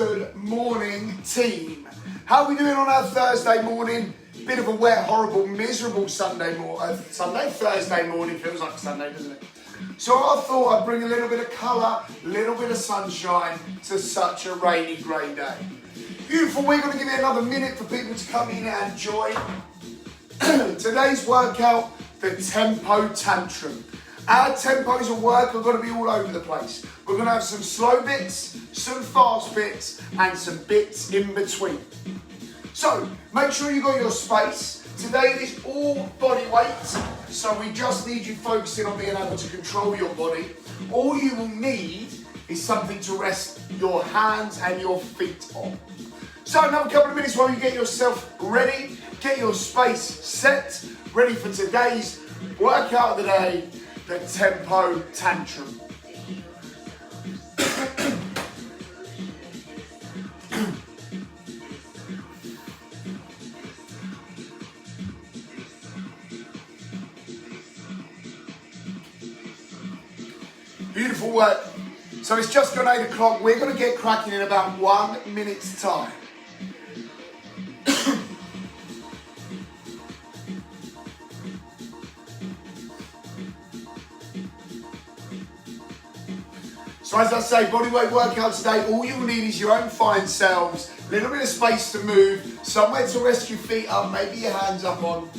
Good morning, team. How are we doing on our Thursday morning? Bit of a wet, horrible, miserable Thursday morning. Feels like Sunday, doesn't it? So I thought I'd bring a little bit of colour, a little bit of sunshine to such a rainy, grey day. Beautiful. We're going to give it another minute for people to come in and join. Today's workout, the Tempo Tantrum. Our tempos of work are going to be all over the place. We're going to have some slow bits, some fast bits, and some bits in between. So, make sure you got your space. Today is all body weight, so we just need you focusing on being able to control your body. All you will need is something to rest your hands and your feet on. So, another couple of minutes while you get yourself ready, get your space set, ready for today's workout of the day, the Tempo Tantrum. Beautiful work. So it's just gone 8 o'clock. We're going to get cracking in about 1 minute's time. So as I say, bodyweight workout today, all you will need is your own fine selves, a little bit of space to move, somewhere to rest your feet up, maybe your hands up on.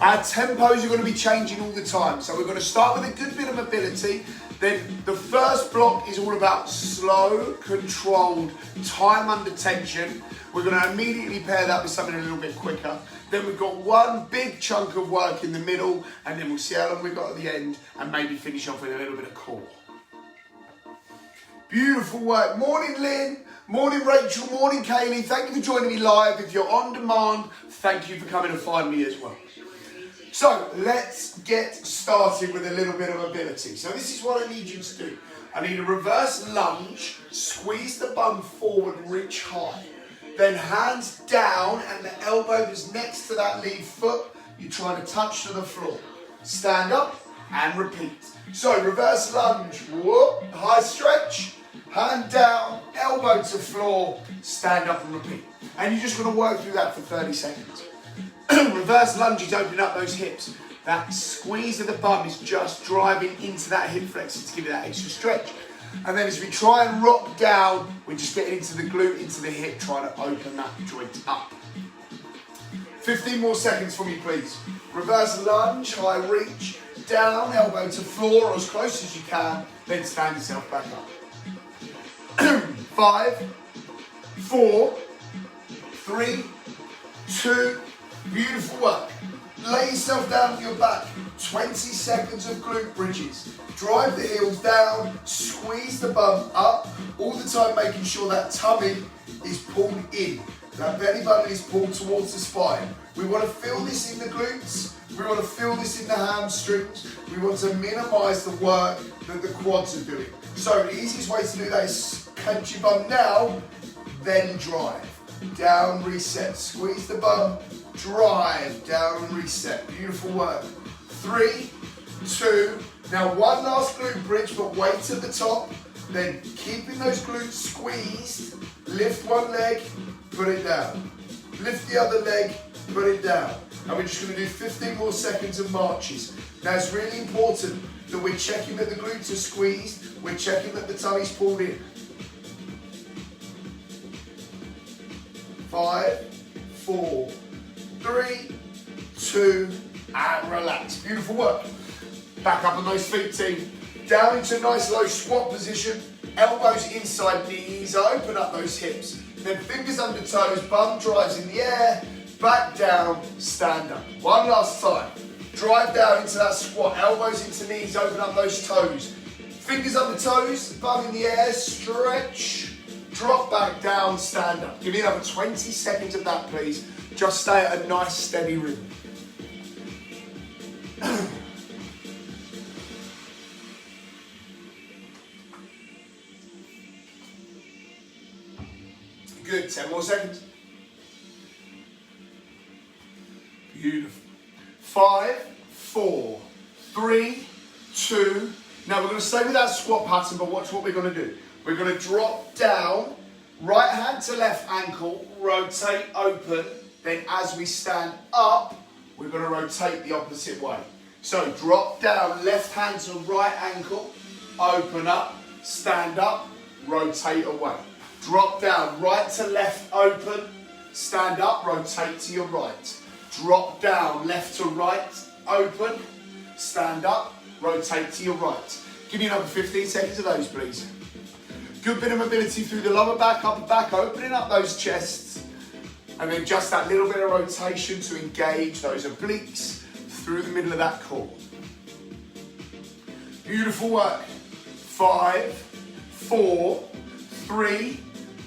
Our tempos are going to be changing all the time. So we're going to start with a good bit of mobility. Then the first block is all about slow, controlled, time under tension. We're going to immediately pair that with something a little bit quicker. Then we've got one big chunk of work in the middle, and then we'll see how long we've got at the end, and maybe finish off with a little bit of core. Beautiful work. Morning, Lynn. Morning, Rachel. Morning, Kaylee. Thank you for joining me live. If you're on demand, thank you for coming and find me as well. So let's get started with a little bit of mobility. So this is what I need you to do. I need a reverse lunge, squeeze the bum forward, reach high. Then hands down and the elbow is next to that lead foot. You're trying to touch to the floor. Stand up and repeat. So reverse lunge, whoop, high stretch, hand down, elbow to floor, stand up and repeat. And you're just going to work through that for 30 seconds. Reverse lunges open up those hips. That squeeze of the bum is just driving into that hip flexor to give you that extra stretch. And then as we try and rock down, we're just getting into the glute, into the hip, trying to open that joint up. 15 more seconds for me, please. Reverse lunge, high reach, down, elbow to floor, or as close as you can, then stand yourself back up. 5, 4, 3, 2, beautiful work. Lay yourself down on your back. 20 seconds of glute bridges. Drive the heels down, squeeze the bum up, all the time making sure that tummy is pulled in. That belly button is pulled towards the spine. We want to feel this in the glutes. We want to feel this in the hamstrings. We want to minimize the work that the quads are doing. So the easiest way to do that is clench your bum now, then drive. Down, reset, squeeze the bum, drive, down and reset. Beautiful work. 3, 2, now one last glute bridge, but weight at the top. Then keeping those glutes squeezed, lift one leg, put it down. Lift the other leg, put it down. And we're just going to do 15 more seconds of marches. Now it's really important that we're checking that the glutes are squeezed, we're checking that the tummy's pulled in. 5, 4, 3, 2, and relax. Beautiful work. Back up on those feet, team. Down into a nice low squat position. Elbows inside knees. Open up those hips. Then fingers under toes. Bum drives in the air. Back down. Stand up. One last time. Drive down into that squat. Elbows into knees. Open up those toes. Fingers under toes. Bum in the air. Stretch. Drop back down. Stand up. Give me another 20 seconds of that, please. Just stay at a nice steady rhythm. Good, 10 more seconds. Beautiful. 5, 4, 3, 2. Now we're going to stay with that squat pattern, but watch what we're going to do. We're going to drop down, right hand to left ankle, rotate open. Then as we stand up, we're going to rotate the opposite way. So drop down, left hand to right ankle, open up, stand up, rotate away. Drop down, right to left open, stand up, rotate to your right. Drop down, left to right, open, stand up, rotate to your right. Give me another 15 seconds of those, please. Good bit of mobility through the lower back, upper back, opening up those chests. And then just that little bit of rotation to engage those obliques through the middle of that core. Beautiful work. 5, 4, 3,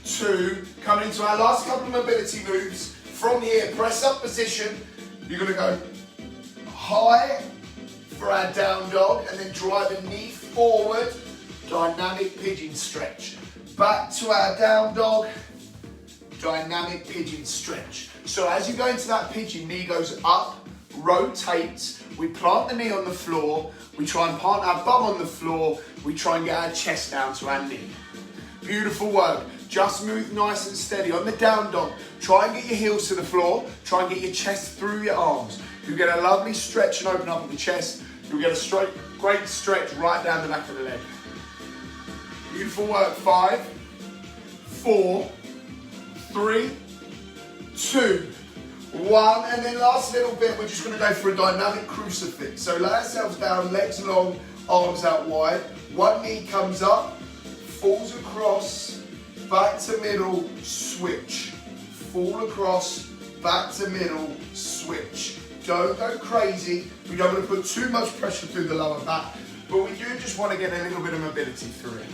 2. Coming into our last couple of mobility moves. From here, press up position. You're going to go high for our down dog and then drive a knee forward. Dynamic pigeon stretch. Back to our down dog. Dynamic pigeon stretch. So as you go into that pigeon, knee goes up, rotates. We plant the knee on the floor. We try and plant our bum on the floor. We try and get our chest down to our knee. Beautiful work. Just move nice and steady. On the down dog, try and get your heels to the floor. Try and get your chest through your arms. You'll get a lovely stretch and open up of the chest. You'll get a great stretch right down the back of the leg. Beautiful work. 5, 4, 3, 2, 1. And then last little bit, we're just going to go for a dynamic crucifix. So lay ourselves down, legs long, arms out wide. One knee comes up, falls across, back to middle, switch. Fall across, back to middle, switch. Don't go crazy. We don't want to put too much pressure through the lower back, but we do just want to get a little bit of mobility through it.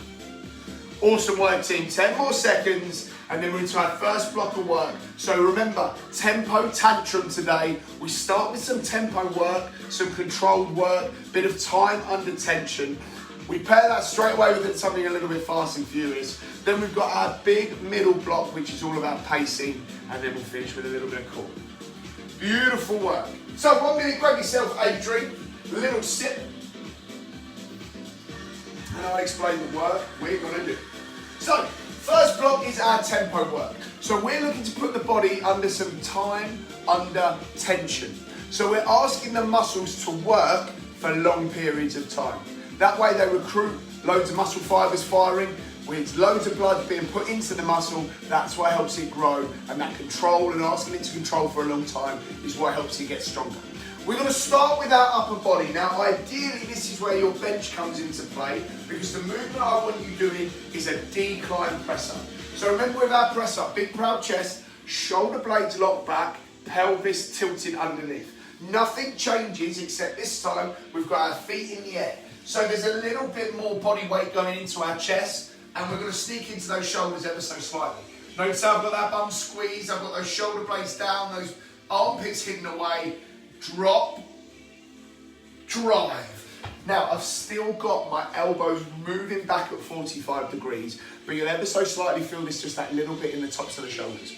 Awesome work, team. 10 more seconds, and then we're into our first block of work. So remember, tempo tantrum today. We start with some tempo work, some controlled work, bit of time under tension. We pair that straight away with something a little bit fast and furious. Then we've got our big middle block, which is all about pacing, and then we'll finish with a little bit of core. Beautiful work. So 1 minute, grab yourself a drink, a little sip, and I'll explain the work we're going to do. So, first block is our tempo work. So we're looking to put the body under some time, under tension. So we're asking the muscles to work for long periods of time. That way they recruit loads of muscle fibers firing, with loads of blood being put into the muscle. That's what helps it grow, and that control and asking it to control for a long time is what helps it get stronger. We're going to start with our upper body. Now ideally this is where your bench comes into play, because the movement I want you doing is a decline press up. So remember, with our press up, big proud chest, shoulder blades locked back, pelvis tilted underneath. Nothing changes except this time we've got our feet in the air. So there's a little bit more body weight going into our chest, and we're going to sneak into those shoulders ever so slightly. Notice I've got that bum squeeze, I've got those shoulder blades down, those armpits hidden away. Drop, drive. Now I've still got my elbows moving back at 45 degrees, but you'll ever so slightly feel this just that little bit in the tops of the shoulders.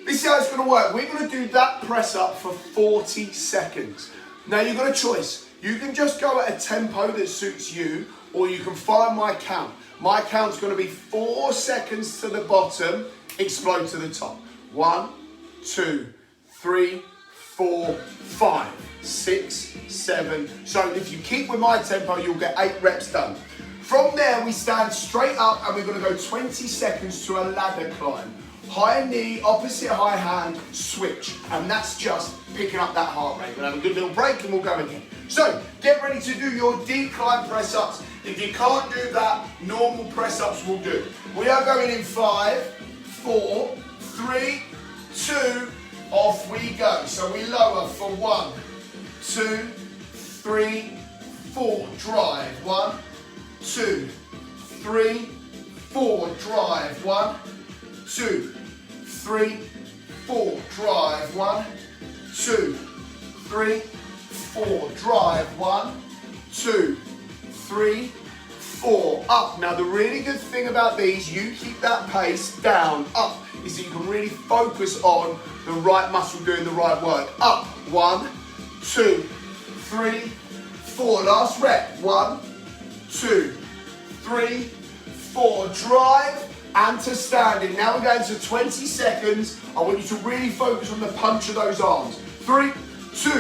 This is how it's going to work. We're going to do that press up for 40 seconds. Now you've got a choice. You can just go at a tempo that suits you, or you can follow my count. My count's going to be 4 seconds to the bottom, explode to the top. 1, 2, 3, 4, 5, 6, 7. So if you keep with my tempo, you'll get 8 reps done. From there, we stand straight up and we're going to go 20 seconds to a ladder climb. High knee, opposite high hand, switch. And that's just picking up that heart rate. We'll have a good little break and we'll go again. So get ready to do your decline press ups. If you can't do that, normal press ups will do. We are going in 5, 4, 3, 2, off we go. So we lower for 1, 2, 3, 4, drive. 1, 2, 3, 4, drive. 1, 2, 3, 4, drive. 1, 2, 3, 4, drive. 1, 2, 3, 4, up. Now the really good thing about these, you keep that pace down, up, is that you can really focus on the right muscle doing the right work. Up, 1, 2, 3, 4, last rep. 1, 2, 3, 4, drive, and to standing. Now we're going to 20 seconds. I want you to really focus on the punch of those arms. 3, 2,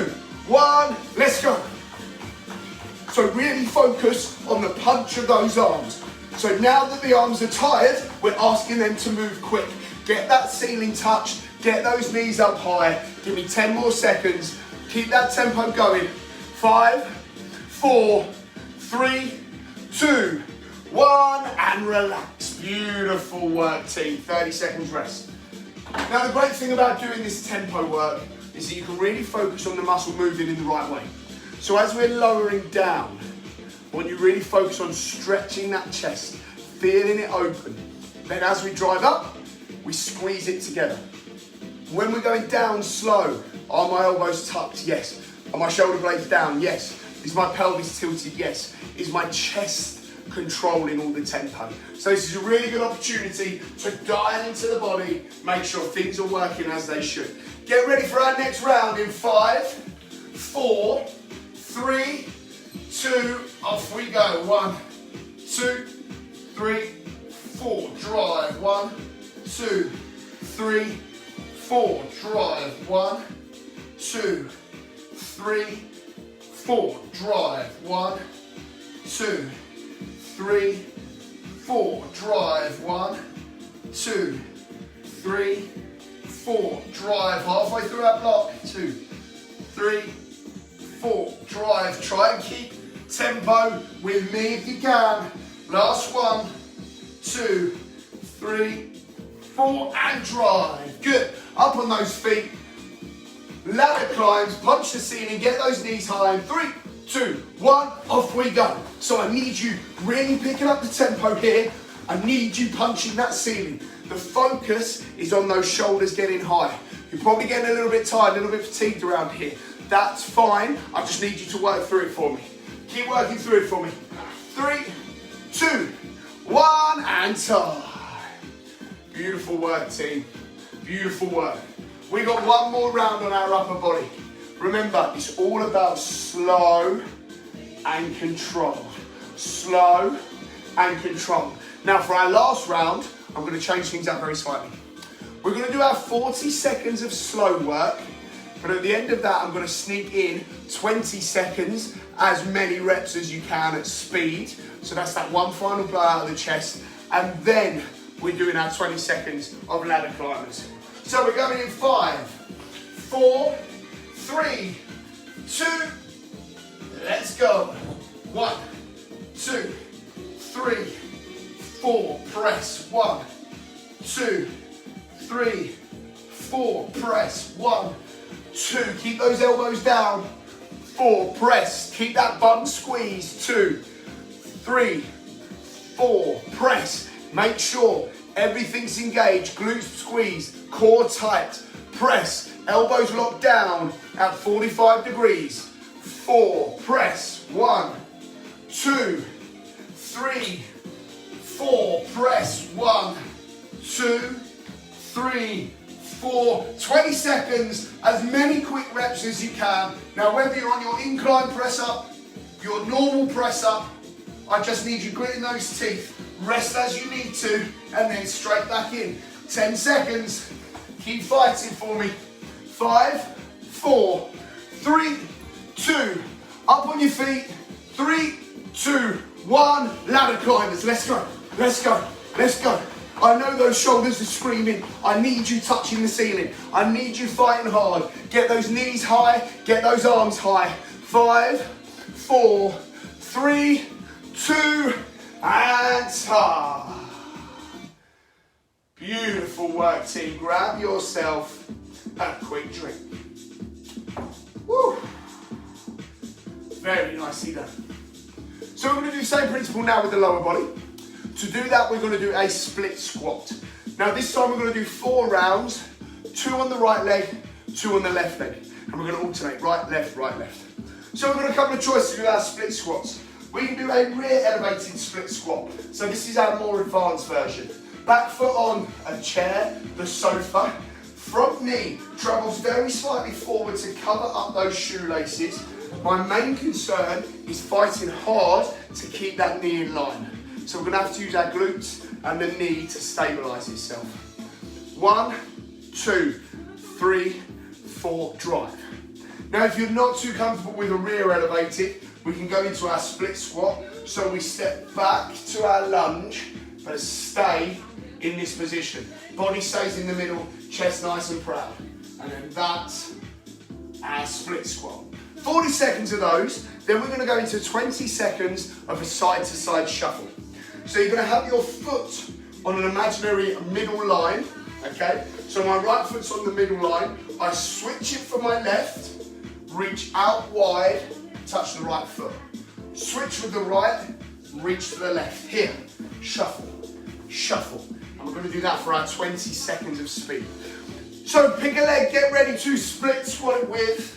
1, let's go. So really focus on the punch of those arms. So now that the arms are tired, we're asking them to move quick. Get that ceiling touched, get those knees up high. Give me 10 more seconds. Keep that tempo going. 5, 4, 3, 2, 1, and relax. Beautiful work, team. 30 seconds rest. Now the great thing about doing this tempo work is that you can really focus on the muscle moving in the right way. So as we're lowering down, I want you to really focus on stretching that chest, feeling it open. Then as we drive up, we squeeze it together. When we're going down slow, are my elbows tucked? Yes. Are my shoulder blades down? Yes. Is my pelvis tilted? Yes. Is my chest controlling all the tempo? So this is a really good opportunity to dial into the body, make sure things are working as they should. Get ready for our next round in 5, 4, 3, 2, off we go. 1, 2, 3, 4, drive. 1, 2, 3, 4, drive. 1, 2, 3, 4, drive. 1, 2, 3, 4, drive. 1, 2, 3, 4, drive. Halfway through our block. 2, 3, 4, drive. Try and keep tempo with me if you can. Last 1, 2, 3, 4, and drive. Good. Up on those feet. Ladder climbs, punch the ceiling, get those knees high. 3, 2, 1, off we go. So I need you really picking up the tempo here. I need you punching that ceiling. The focus is on those shoulders getting high. You're probably getting a little bit tired, a little bit fatigued around here. That's fine. I just need you to work through it for me. Keep working through it for me. 3, 2, 1, and time. Beautiful work, team. Beautiful work. We got one more round on our upper body. Remember, it's all about slow and control. Slow and control. Now for our last round, I'm going to change things up very slightly. We're going to do our 40 seconds of slow work, but at the end of that, I'm going to sneak in 20 seconds, as many reps as you can at speed. So that's that one final blowout of the chest, and then we're doing our 20 seconds of ladder climbers. So we're going in 5, 4, 3, 2, let's go. 1, 2, 3, 4, press. 1, 2, 3, 4, press. 1, 2, keep those elbows down. 4, press. Keep that bum squeezed. 2, 3, 4, press. Make sure everything's engaged. Glutes squeezed, core tight. Press. Elbows locked down at 45 degrees. 4, press. 1, 2, 3, 4, press. 1, 2, 3, 4. 20 seconds, as many quick reps as you can. Now whether you're on your incline press up, your normal press up, I just need you gritting those teeth. Rest as you need to, and then straight back in. 10 seconds. Keep fighting for me. 5, 4, 3, 2. Up on your feet. 3, 2, 1. Ladder climbers. Let's go. Let's go. Let's go. I know those shoulders are screaming. I need you touching the ceiling. I need you fighting hard. Get those knees high. Get those arms high. 5, 4, 3, 2, and time. Beautiful work, team. Grab yourself a quick drink. Woo. Very nicely done. So we're going to do the same principle now with the lower body. To do that, we're going to do a split squat. Now this time we're going to do 4 rounds, 2 on the right leg, 2 on the left leg. And we're going to alternate right, left, right, left. So we've got a couple of choices with our split squats. We can do a rear elevated split squat. So this is our more advanced version. Back foot on a chair, the sofa. Front knee travels very slightly forward to cover up those shoelaces. My main concern is fighting hard to keep that knee in line. So we're going to have to use our glutes and the knee to stabilise itself. 1, 2, 3, 4, drive. Now if you're not too comfortable with a rear elevated, we can go into our split squat. So we step back to our lunge, but stay in this position. Body stays in the middle, chest nice and proud. And then that's our split squat. 40 seconds of those, then we're going to go into 20 seconds of a side-to-side shuffle. So you're going to have your foot on an imaginary middle line, okay? So my right foot's on the middle line, I switch it for my left, reach out wide, touch the right foot. Switch with the right, reach to the left. Here, shuffle, shuffle. And we're going to do that for our 20 seconds of speed. So pick a leg, get ready to split squat it with.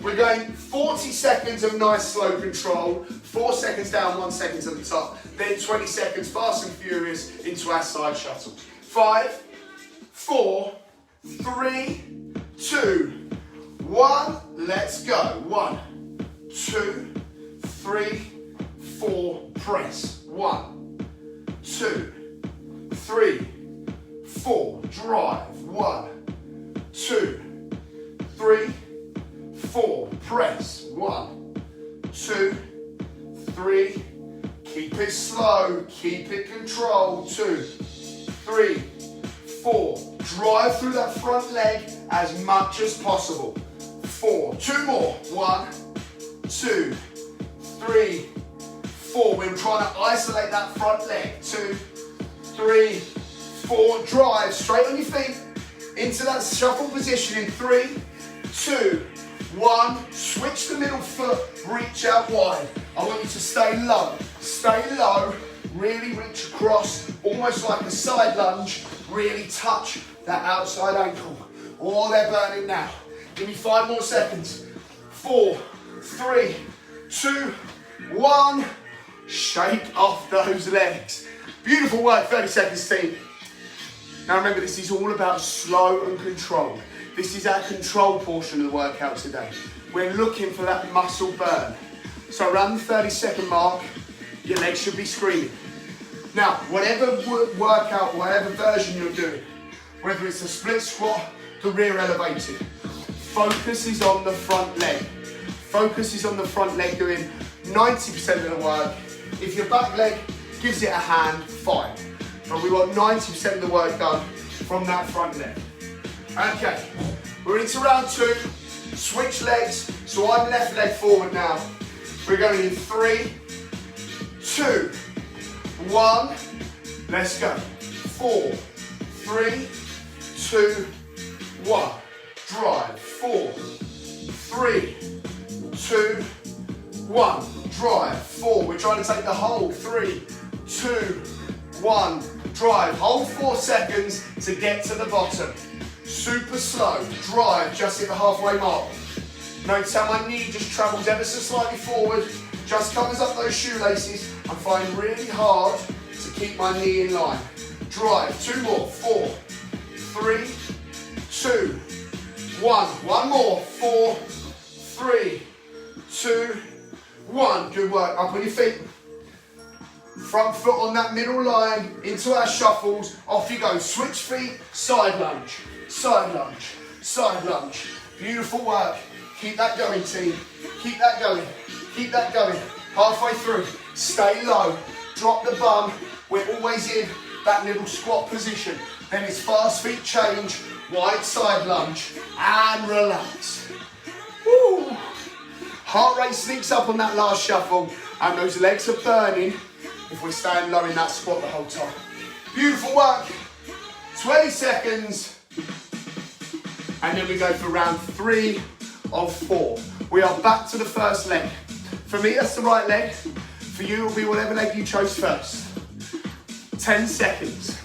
We're going 40 seconds of nice slow control, 4 seconds down, 1 second to the top, then 20 seconds fast and furious into our side shuttle. 5, 4, 3, 2, 1, let's go. 1, 2, 3, 4, press. 1, 2, 3, 4, drive. 1, 2, 3, 4, press. 1, 2, 3, keep it slow, keep it controlled. 2, 3, 4, drive through that front leg as much as possible. 4, 2 more. 1, 2, 3, 4. We're trying to isolate that front leg. 2, 3, 4. Drive straight on your feet into that shuffle position in 3, 2, 1. Switch the middle foot, reach out wide. I want you to stay low, really reach across, almost like a side lunge, really touch that outside ankle. Oh, they're burning now. Give me 5 more seconds. 4, 3, 2, 1. Shake off those legs. Beautiful work, 30 seconds team. Now remember, this is all about slow and controlled. This is our control portion of the workout today. We're looking for that muscle burn. So around the 30-second mark, your legs should be screaming. Now, whatever workout, whatever version you're doing, whether it's a split squat, the rear elevated, focus is on the front leg. Focus is on the front leg doing 90% of the work. If your back leg gives it a hand, fine. But we want 90% of the work done from that front leg. Okay, we're into round 2. Switch legs. So I'm left leg forward now. We're going in 3, 2, 1. Let's go. 4, 3, 2, 1. Drive. 4, 3, 2, 1. Drive. 4. We're trying to take the hold. 3, 2, 1. Drive. Hold 4 seconds to get to the bottom. Super slow. Drive just at the halfway mark. Notice how my knee just travels ever so slightly forward. Just covers up those shoelaces. I'm finding really hard to keep my knee in line. Drive. 2 more. 4, 3, 2, 1. 1 more. 4, 3, 2, 1. Good work. Up on your feet. Front foot on that middle line. Into our shuffles. Off you go. Switch feet. Side lunge. Side lunge. Side lunge. Beautiful work. Keep that going, team. Keep that going. Keep that going. Halfway through. Stay low. Drop the bum. We're always in that little squat position. Then it's fast feet change. Wide side lunge. And relax. Woo. Heart rate sneaks up on that last shuffle. And those legs are burning if we're staying low in that squat the whole time. Beautiful work. 20 seconds. And then we go for round 3 of 4. We are back to the first leg. For me, that's the right leg. For you, it'll be whatever leg you chose first. 10 seconds.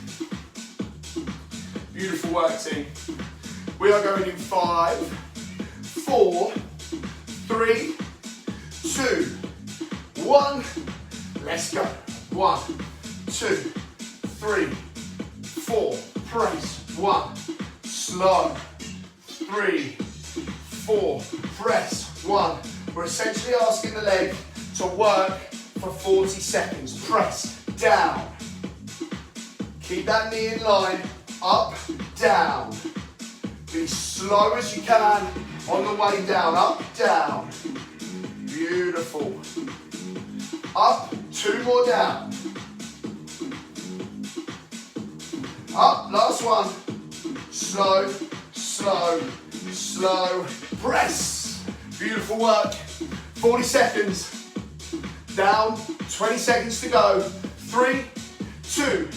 Beautiful work, team. We are going in 5, 4, 3, 2, 1. Let's go. 1, 2, 3, 4. Press. 1. Slow. 3, 4. Press. 1. We're essentially asking the leg to work for 40 seconds. Press. down. Keep that knee in line, up, down. Be slow as you can on the way down, up, down. Beautiful. Up, 2 more down. Up, last one. Slow, slow, slow. Press. Beautiful work. 40 seconds. Down, 20 seconds to go. 3, 2,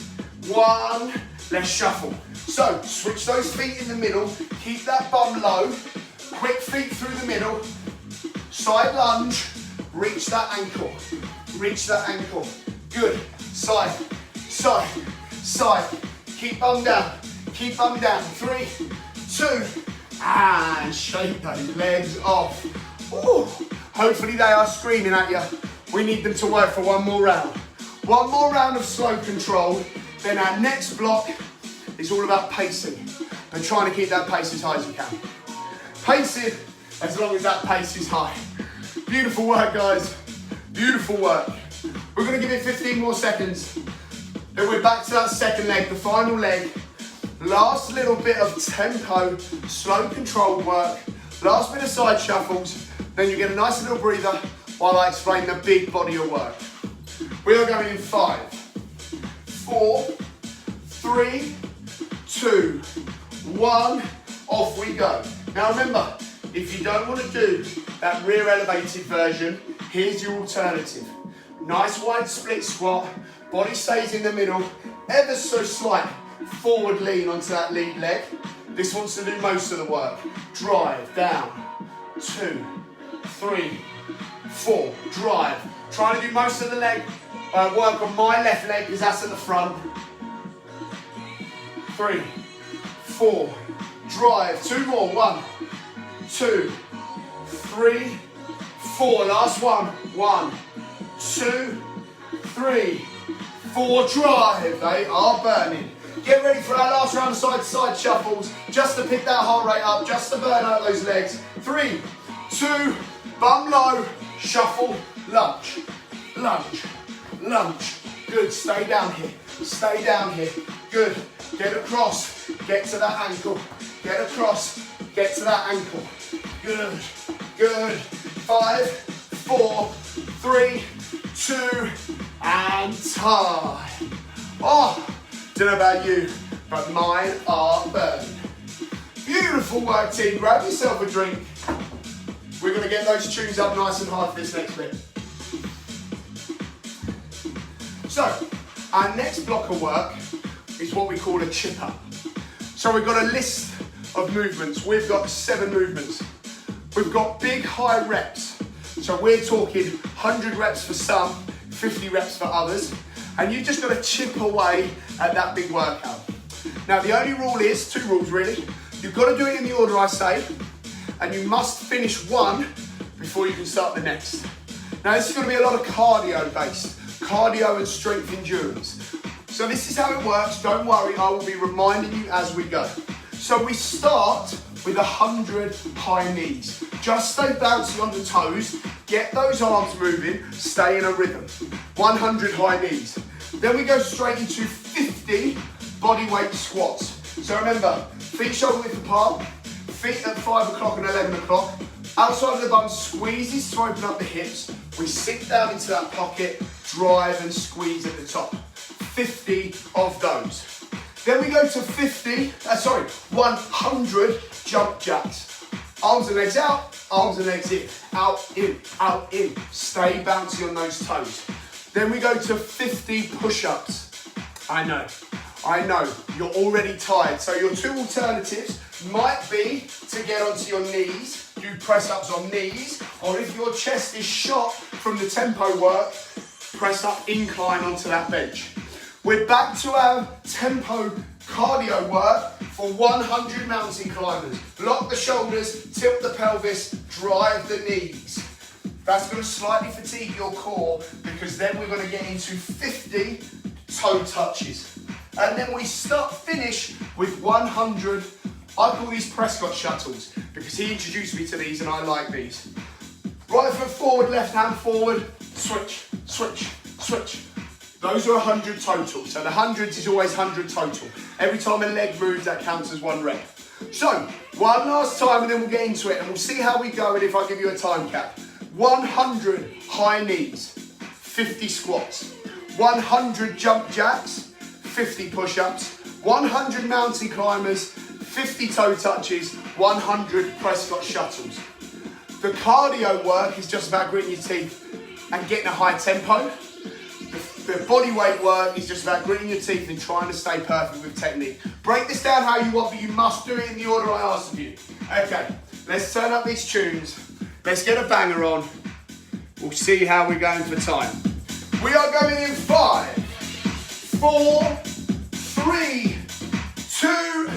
1. Let's shuffle. So, switch those feet in the middle. Keep that bum low. Quick feet through the middle. Side lunge. Reach that ankle. Reach that ankle. Good. Side, side, side. Keep bum down. Keep bum down. 3, 2, and shake those legs off. Ooh. Hopefully they are screaming at you. We need them to work for one more round. One more round of slow control. Then our next block is all about pacing. But trying to keep that pace as high as you can. Pacing as long as that pace is high. Beautiful work, guys. Beautiful work. We're going to give it 15 more seconds. Then we're back to that second leg, the final leg. Last little bit of tempo, slow controlled work. Last bit of side shuffles. Then you get a nice little breather while I explain the big body of work. We are going in 5, 4, 3, 2, 1. Off we go. Now remember, if you don't want to do that rear elevated version, here's your alternative. Nice wide split squat, body stays in the middle, ever so slight forward lean onto that lead leg. This wants to do most of the work. Drive down, 2, 3, 4, drive. Trying to do most of the leg work on my left leg because that's at the front. 3, 4, drive, 2 more, 1, 2, 3, 4, last one, 1, 2, 3, 4, drive, they are burning. Get ready for our last round of side-to-side shuffles, just to pick that heart rate up, just to burn out those legs. 3, 2, bum low, shuffle, lunge, lunge, lunge. Good, stay down here, stay down here. Good, get across, get to that ankle. Get across, get to that ankle. Good, good. 5, 4, 3, 2, and time. Oh, don't know about you, but mine are burning. Beautiful work, team. Grab yourself a drink. We're going to get those tunes up nice and high for this next bit. So, our next block of work is what we call a chip up. So we've got a list of movements. We've got 7 movements. We've got big high reps. So we're talking 100 reps for some, 50 reps for others. And you've just got to chip away at that big workout. Now the only rule is, 2 rules really. You've got to do it in the order I say, and you must finish one before you can start the next. Now this is going to be a lot of cardio based, cardio and strength endurance. So this is how it works, don't worry, I will be reminding you as we go. So we start with 100 high knees. Just stay bouncy on the toes, get those arms moving, stay in a rhythm. 100 high knees. Then we go straight into 50 body weight squats. So remember, feet shoulder width apart, feet at 5 o'clock and 11 o'clock. Outside of the bum squeezes to open up the hips. We sink down into that pocket, drive and squeeze at the top. 50 of those. Then we go to 100 jump jacks. Arms and legs out, arms and legs in. Out, in, out, in. Stay bouncy on those toes. Then we go to 50 push-ups. I know, you're already tired. So your 2 alternatives might be to get onto your knees, do press-ups on knees, or if your chest is shot from the tempo work, press up incline onto that bench. We're back to our tempo cardio work for 100 mountain climbers. Lock the shoulders, tilt the pelvis, drive the knees. That's going to slightly fatigue your core because then we're going to get into 50 toe touches. And then we finish with 100, I call these Prescott shuttles because he introduced me to these and I like these. Right foot forward, left hand forward, switch, switch, switch. Those are 100 total. So the hundreds is always 100 total. Every time a leg moves, that counts as 1 rep. So, one last time and then we'll get into it and we'll see how we go and if I give you a time cap. 100 high knees, 50 squats. 100 jump jacks, 50 push-ups. 100 mountain climbers, 50 toe touches, 100 Prescott shuttles. The cardio work is just about gritting your teeth and getting a high tempo. The body weight work is just about gritting your teeth and trying to stay perfect with technique. Break this down how you want, but you must do it in the order I asked of you. Okay, let's turn up these tunes. Let's get a banger on. We'll see how we're going for time. We are going in 5, 4, 3, 2,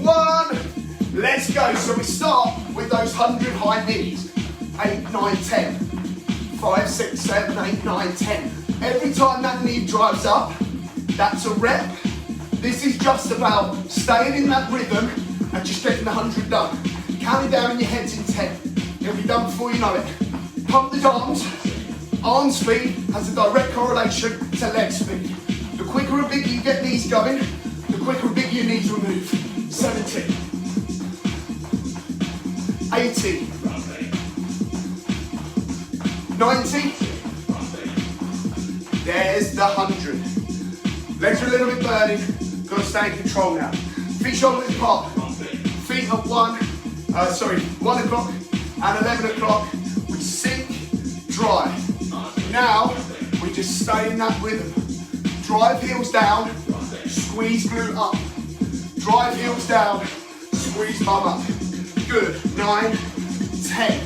1. Let's go. So we start with those 100 high knees. 8, 9, 10. 5, 6, 7, 8, 9, 10. Every time that knee drives up, that's a rep. This is just about staying in that rhythm and just getting the 100 done. Count it down in your heads in 10. It'll be done before you know it. Pump the arms. Arm speed has a direct correlation to leg speed. The quicker and bigger you get these going, the quicker and bigger your knees will move. 70. 80. 90. There's the 100. Legs are a little bit burning. Got to stay in control now. Feet shoulder width apart. Feet at 1 o'clock and 11 o'clock. We sink, drive. Now we just stay in that rhythm. Drive heels down, squeeze glute up. Drive heels down, squeeze bum up. Good. 9, 10.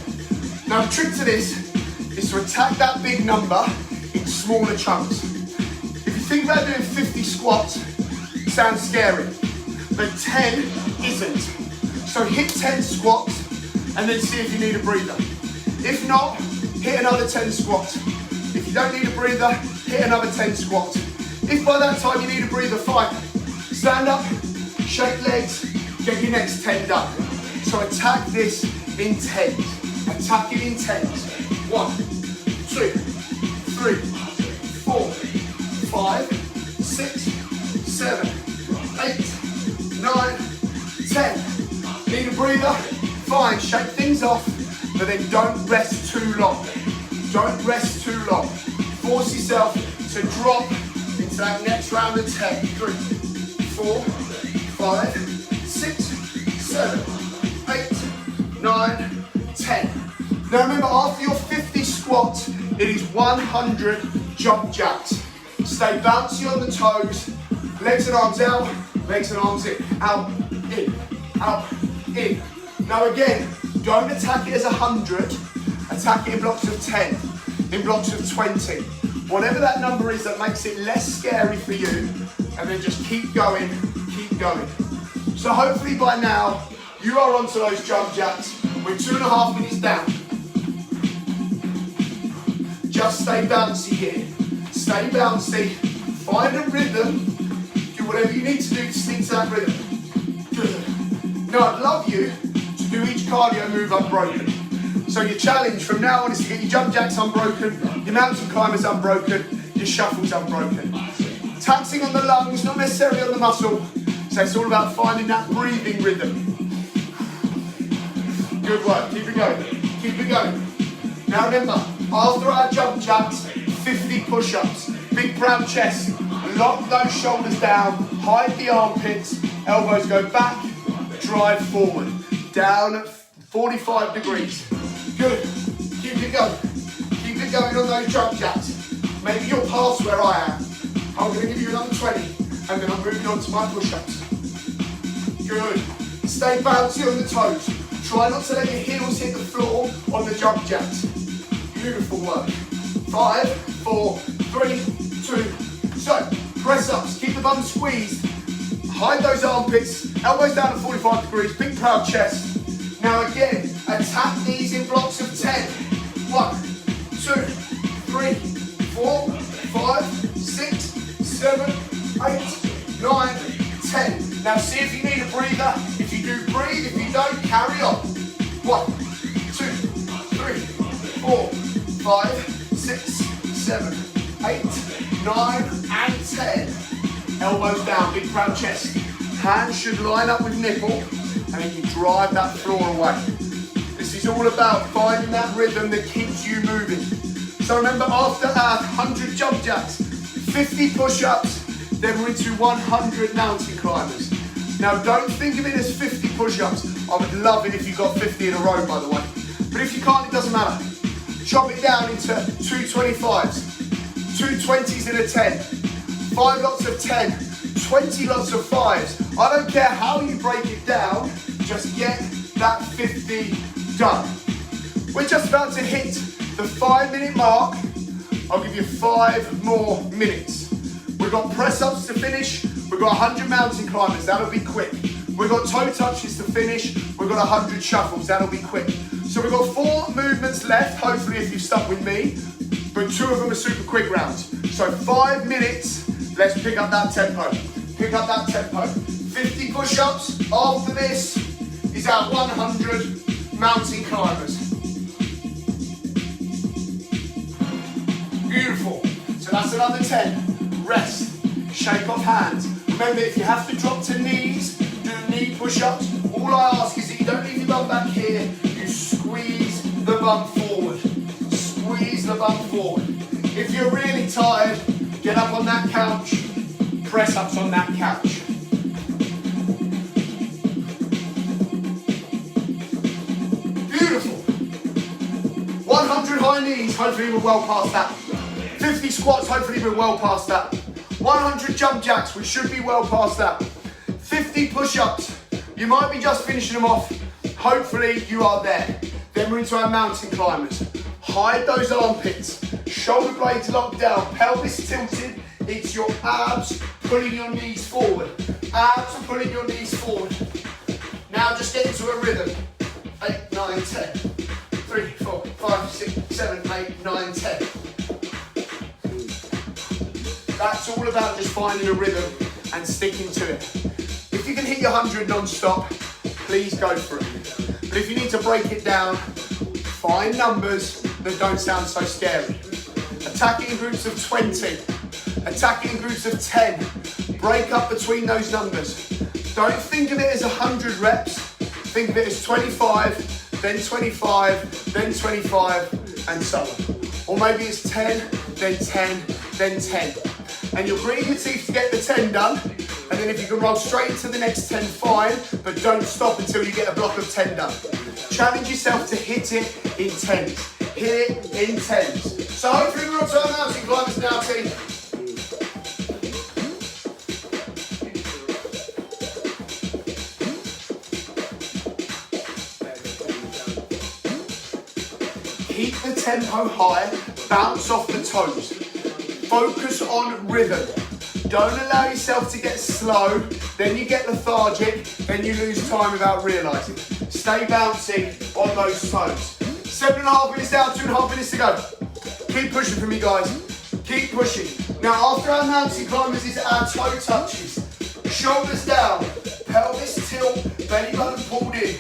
Now the trick to this is to attack that big number in smaller chunks. If you think about doing 50 squats, it sounds scary, but 10 isn't. So hit 10 squats and then see if you need a breather. If not, hit another 10 squats. If you don't need a breather, hit another 10 squats. If by that time you need a breather, fine. Stand up, shake legs, get your next 10 done. So attack this in 10s. Attack it in 10s. 1, 2, 3, 4, 5, 6, 7, 8, 9, 10. Need a breather? Fine, shake things off, but then don't rest too long. Don't rest too long. Force yourself to drop into that next round of 10. 3, 4, 5, 6, 7, 8, 9, 10. Now remember, after your 50 squats, it is 100 jump jacks. Stay bouncy on the toes, legs and arms out, legs and arms in. Out, in, out, in. Now again, don't attack it as 100, attack it in blocks of 10, in blocks of 20. Whatever that number is that makes it less scary for you, and then just keep going, keep going. So hopefully by now, you are onto those jump jacks. We're 2.5 minutes down. Just stay bouncy here. Stay bouncy. Find a rhythm. Do whatever you need to do to stick to that rhythm. Good. Now I'd love you to do each cardio move unbroken. So your challenge from now on is to get your jump jacks unbroken, your mountain climbers unbroken, your shuffles unbroken. Taxing on the lungs, not necessarily on the muscle. So it's all about finding that breathing rhythm. Good work, keep it going, keep it going. Now remember, after our jump jacks, 50 push-ups, big proud chest, lock those shoulders down, hide the armpits, elbows go back, drive forward, down 45 degrees. Good, keep it going on those jump jacks. Maybe you're past where I am. I'm going to give you another 20, and then I'm moving on to my push-ups. Good, stay bouncy on the toes. Try not to let your heels hit the floor on the jump jacks. Beautiful work. 5, 4, 3, 2. So, press ups, keep the bum squeezed. Hide those armpits, elbows down at 45 degrees, big proud chest. Now again, attack these in blocks of 10. 1, 2, 3, 4, 5, 6, 7, 8, 9, 10. Now see if you need a breather. If you do, breathe. If you don't, carry on. 1, 2, 3, 4, 5, 6, 7, 8, 9 and 10. Elbows down, big proud chest. Hands should line up with nipple, and then you drive that floor away. This is all about finding that rhythm that keeps you moving. So remember, after our 100 jump jacks, 50 push-ups, then we're into 100 mountain climbers. Now don't think of it as 50 push-ups. I would love it if you got 50 in a row, by the way. But if you can't, it doesn't matter. Chop it down into 2 25s, 2 20s in a 10, 5 lots of 10, 20 lots of 5s. I don't care how you break it down, just get that 50 done. We're just about to hit the 5-minute mark. I'll give you 5 more minutes. We've got press-ups to finish. We've got 100 mountain climbers, that'll be quick. We've got toe touches to finish. We've got 100 shuffles, that'll be quick. So we've got 4 movements left, hopefully if you've stuck with me, but 2 of them are super quick rounds. So 5 minutes, let's pick up that tempo. Pick up that tempo. 50 push-ups, after this is our 100 mountain climbers. Beautiful, so that's another 10. Rest, shake off hands. Remember, if you have to drop to knees, do knee push-ups. All I ask is that you don't leave your bum back here, you squeeze the bum forward. Squeeze the bum forward. If you're really tired, get up on that couch, press ups on that couch. Beautiful. 100 high knees, hopefully we're well past that. 50 squats, hopefully we're well past that. 100 jump jacks, we should be well past that. 50 push-ups, you might be just finishing them off. Hopefully you are there. Then we're into our mountain climbers. Hide those armpits, shoulder blades locked down, pelvis tilted. It's your abs pulling your knees forward. Abs are pulling your knees forward. Now just get into a rhythm. 8, 9, 10. 3, 4, 5, 6, 7, 8, 9, 10. That's all about just finding a rhythm and sticking to it. If you can hit your 100 non-stop, please go for it. But if you need to break it down, find numbers that don't sound so scary. Attacking in groups of 20, attacking in groups of 10. Break up between those numbers. Don't think of it as 100 reps. Think of it as 25, then 25, then 25, and so on. Or maybe it's 10, then 10, then 10. And you'll grit your teeth to get the 10 done. And then if you can roll straight into the next 10, fine, but don't stop until you get a block of 10 done. Challenge yourself to hit it in 10s. Hit it in 10s. So hopefully we're on to our mountain climbers now, team. Keep the tempo high, bounce off the toes. Focus on rhythm. Don't allow yourself to get slow, then you get lethargic, then you lose time without realising. Stay bouncing on those toes. 7.5 minutes down, 2.5 minutes to go. Keep pushing for me, guys. Keep pushing. Now, after our mountain climbers is our toe touches. Shoulders down, pelvis tilt, belly button pulled in.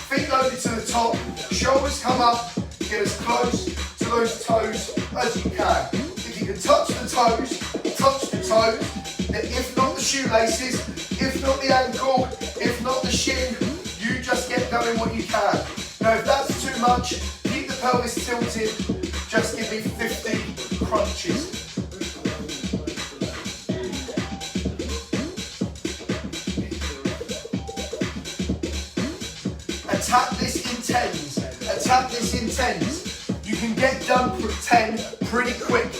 Feet loaded to the top, shoulders come up, get as close to those toes as you can. If you can touch the toes, touch the toes. If not the shoelaces, if not the ankle, if not the shin, you just get going what you can. Now if that's too much, keep the pelvis tilted, just give me 50 crunches. Attack this in 10s, attack this in 10s. You can get done for 10 pretty quick.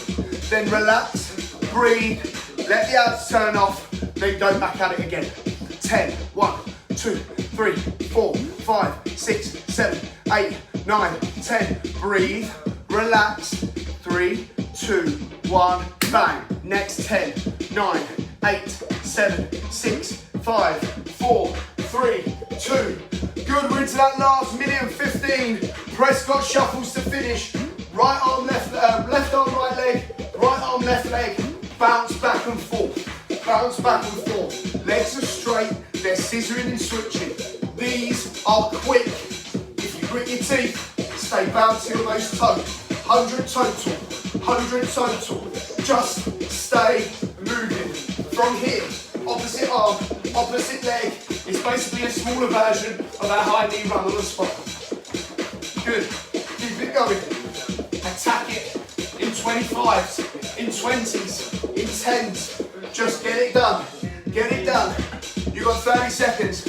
Then relax, breathe, let the abs turn off, then go back at it again. 10, 1, 2, 3, 4, 5, 6, 7, 8, 9, 10. Breathe, relax, 3, 2, 1, bang. Next 10, 9, 8, 7, 6, 5, 4, 3, 2. Good, we're into that last minute and 15. Prescott shuffles to finish. Right arm, left arm, right leg. Right arm, left leg, bounce back and forth, bounce back and forth. Legs are straight, they're scissoring and switching. These are quick. If you grit your teeth, stay bouncing on those toes. 100 total, 100 total. Just stay moving. From here, opposite arm, opposite leg. It's basically a smaller version of our high knee run on the spot. Good. Keep it going. Attack it in 25s, in 20s, in 10s. Just get it done. Get it done. You've got 30 seconds.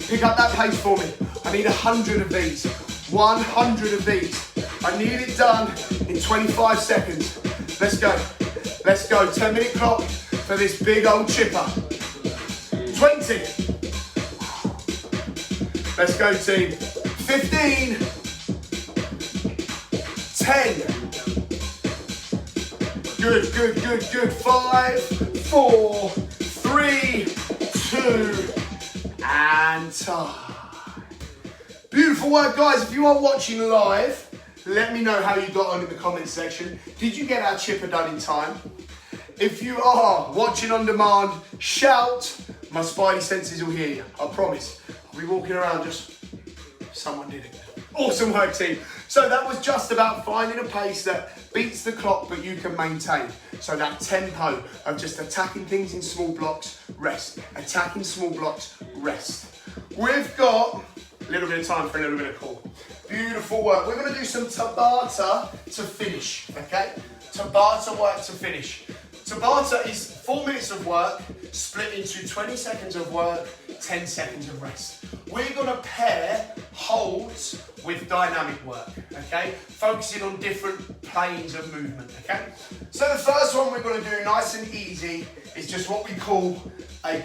Pick up that pace for me. I need 100 of these. 100 of these. I need it done in 25 seconds. Let's go. Let's go. 10-minute clock for this big old chipper. 20. Let's go, team. 15. 10. Good, good, good, good. 5, 4, 3, 2, and time. Beautiful work, guys. If you are watching live, let me know how you got on in the comments section. Did you get our chipper done in time? If you are watching on demand, shout. My spidey senses will hear you, I promise. I'll be walking around just, someone did it. Awesome work, team. So that was just about finding a pace that beats the clock but you can maintain. So that tempo of just attacking things in small blocks, rest. Attacking small blocks, rest. We've got a little bit of time for a little bit of core. Beautiful work. We're going to do some Tabata to finish, okay? Tabata work to finish. Tabata is 4 minutes of work split into 20 seconds of work, 10 seconds of rest. We're going to pair holds with dynamic work, okay? Focusing on different planes of movement, okay? So the first one we're going to do nice and easy is just what we call a,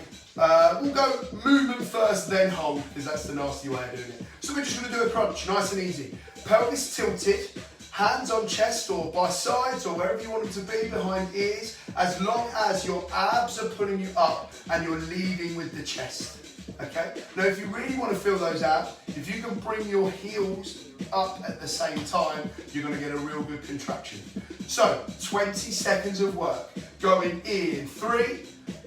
we'll go movement first, then hold, because that's the nasty way of doing it. So we're just going to do a crunch, nice and easy. Pelvis tilted, hands on chest or by sides or wherever you want them to be, behind ears, as long as your abs are pulling you up and you're leading with the chest, okay? Now if you really want to feel those abs, if you can bring your heels up at the same time, you're going to get a real good contraction. So 20 seconds of work, going in 3,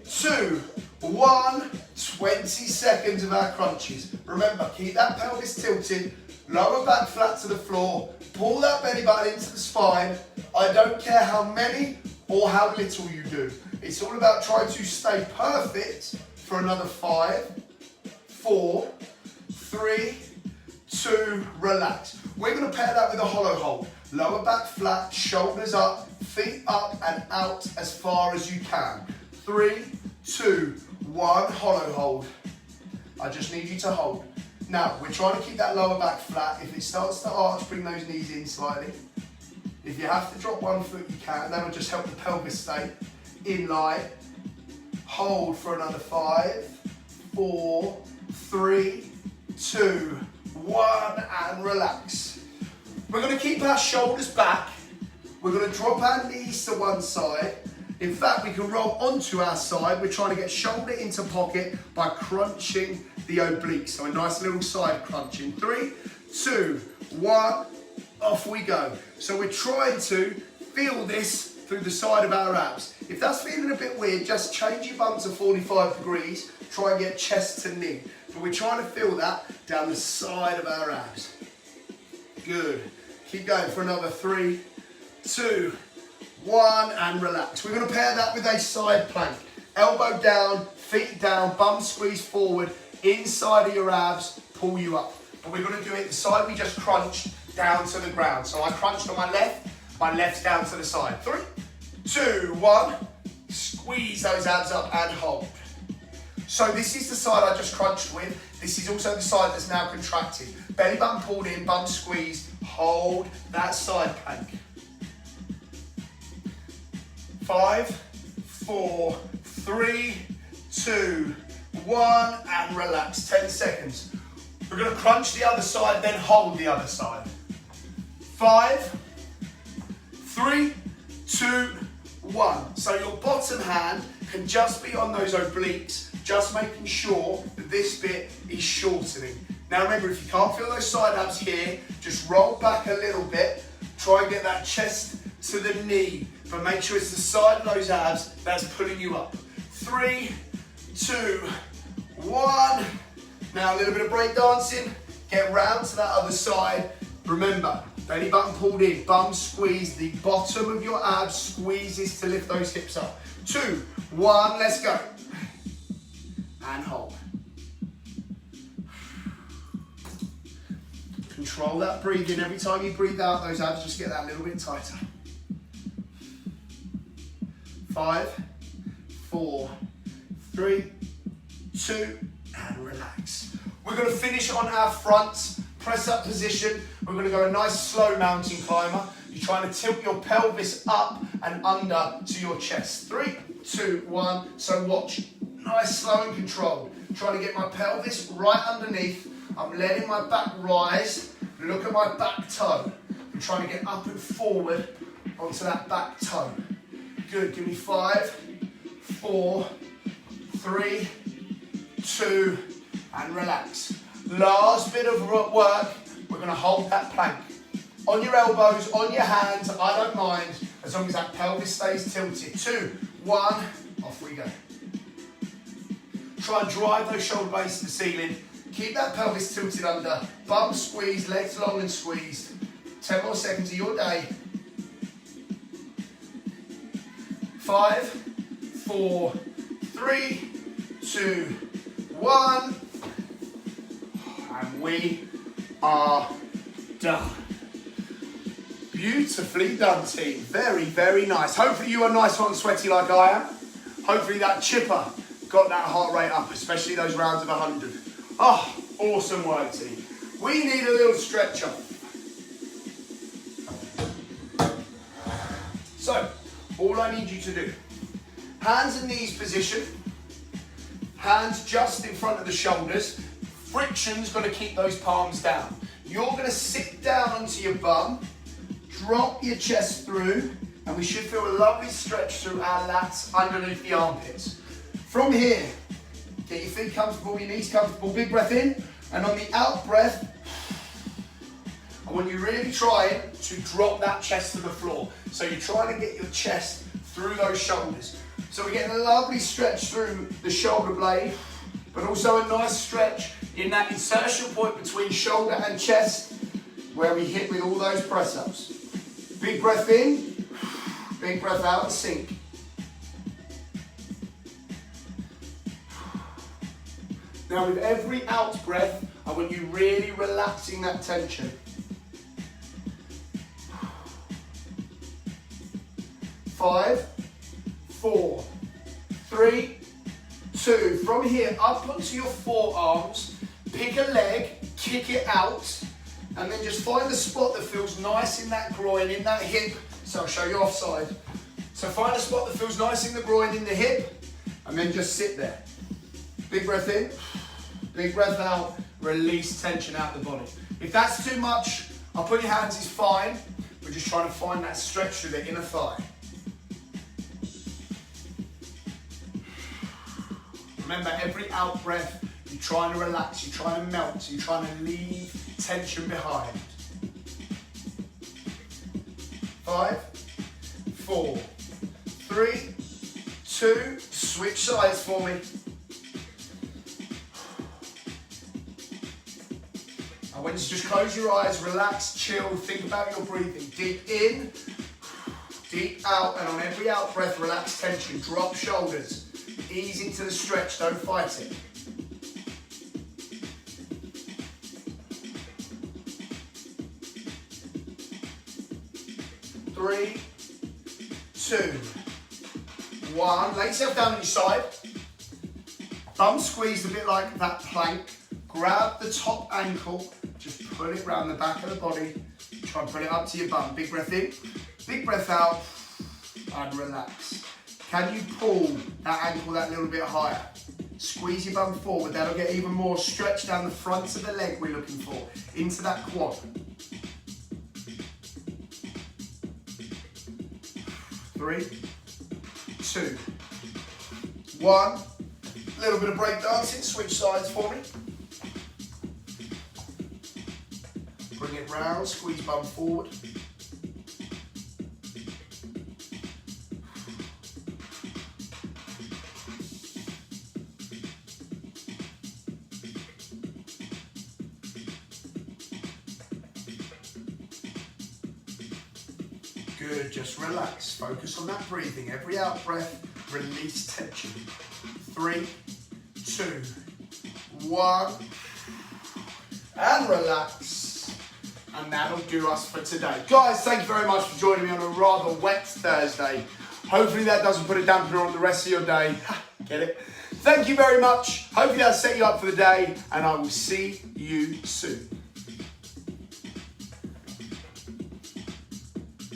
2, 1, 20 seconds of our crunches. Remember, keep that pelvis tilted, lower back flat to the floor, pull that belly button into the spine. I don't care how many or how little you do. It's all about trying to stay perfect for another 5, 4, 3, 2, relax. We're going to pair that with a hollow hold. Lower back flat, shoulders up, feet up and out as far as you can. 3, 2, 1, hollow hold. I just need you to hold. Now, we're trying to keep that lower back flat. If it starts to arch, bring those knees in slightly. If you have to drop one foot, you can. That will just help the pelvis stay in line. Hold for another 5, 4, 3, 2, 1, and relax. We're going to keep our shoulders back. We're going to drop our knees to one side. In fact, we can roll onto our side. We're trying to get shoulder into pocket by crunching the obliques. So a nice little side crunch in 3, 2, 1, off we go. So we're trying to feel this through the side of our abs. If that's feeling a bit weird, just change your bum to 45 degrees. Try and get chest to knee. But we're trying to feel that down the side of our abs. Good. Keep going for another 3, 2, 1, and relax. We're going to pair that with a side plank. Elbow down, feet down, bum squeeze forward, inside of your abs, pull you up. But we're going to do it the side we just crunched down to the ground. So I crunched on my left's down to the side. 3, 2, 1, squeeze those abs up and hold. So this is the side I just crunched with. This is also the side that's now contracted. Belly button pulled in, bum squeezed, hold that side plank. 5, 4, 3, 2, 1, and relax. 10 seconds. We're going to crunch the other side, then hold the other side. 5, 3, 2, 1. So your bottom hand can just be on those obliques, just making sure that this bit is shortening. Now remember, if you can't feel those side abs here, just roll back a little bit. Try and get that chest to the knee, but make sure it's the side of those abs that's pulling you up. 3, 2, 1. Now a little bit of break dancing. Get round to that other side. Remember, Belly button pulled in, bum squeeze, the bottom of your abs squeezes to lift those hips up. 2, 1, let's go. And hold. Control that breathing. Every time you breathe out, those abs just get that little bit tighter. 5, 4, 3, 2, and relax. We're going to finish on our front press up position. We're going to go a nice slow mountain climber. You're trying to tilt your pelvis up and under to your chest. 3, 2, 1. So watch. Nice, slow and controlled. Trying to get my pelvis right underneath. I'm letting my back rise. Look at my back toe. I'm trying to get up and forward onto that back toe. Good. Give me 5, 4, 3, 2, and relax. Last bit of work. We're going to hold that plank. On your elbows, on your hands, I don't mind, as long as that pelvis stays tilted. 2, 1, off we go. Try and drive those shoulder blades to the ceiling. Keep that pelvis tilted under. Bum squeeze, legs long and squeezed. 10 more seconds of your day. 5, 4, 3, 2, 1. And we are done. Beautifully done, team. Very, very nice. Hopefully you are nice, hot and sweaty like I am. Hopefully that chipper got that heart rate up, especially those rounds of 100. Oh, awesome work, team. We need a little stretcher. So, all I need you to do, hands and knees position, hands just in front of the shoulders. Friction's going to keep those palms down. You're going to sit down onto your bum, drop your chest through, and we should feel a lovely stretch through our lats underneath the armpits. From here, get your feet comfortable, your knees comfortable, big breath in, and on the out breath, I want you really trying to drop that chest to the floor. So you're trying to get your chest through those shoulders. So we're getting a lovely stretch through the shoulder blade, but also a nice stretch in that insertion point between shoulder and chest, where we hit with all those press-ups. Big breath in, big breath out and sink. Now with every out breath, I want you really relaxing that tension. 5, 4, 3, 2. From here, up onto your forearms, pick a leg, kick it out, and then just find a spot that feels nice in that groin, in that hip. So I'll show you offside. So find a spot that feels nice in the groin, in the hip, and then just sit there. Big breath in, big breath out, release tension out the body. If that's too much, I'll put your hands is fine. We're just trying to find that stretch through the inner thigh. Remember, every out breath, you're trying to relax, you're trying to melt, you're trying to leave tension behind. 5, 4, 3, 2, switch sides for me. I want you to just close your eyes, relax, chill, think about your breathing. Deep in, deep out, and on every out breath, relax tension, drop shoulders. Ease into the stretch, don't fight it. 3, 2, 1. Lay yourself down on your side. Thumb squeezed a bit like that plank. Grab the top ankle, just pull it around the back of the body. Try and pull it up to your bum. Big breath in, big breath out, and relax. Can you pull that ankle that little bit higher? Squeeze your bum forward. That'll get even more stretch down the front of the leg we're looking for, into that quad. 3, 2, 1. A little bit of break dancing. Switch sides for me. Bring it round. Squeeze bum forward. Good, just relax. Focus on that breathing. Every out breath, release tension. 3, 2, 1. And relax. And that'll do us for today. Guys, thank you very much for joining me on a rather wet Thursday. Hopefully that doesn't put a dampener on the rest of your day. Get it? Thank you very much. Hopefully that'll set you up for the day, and I will see you soon.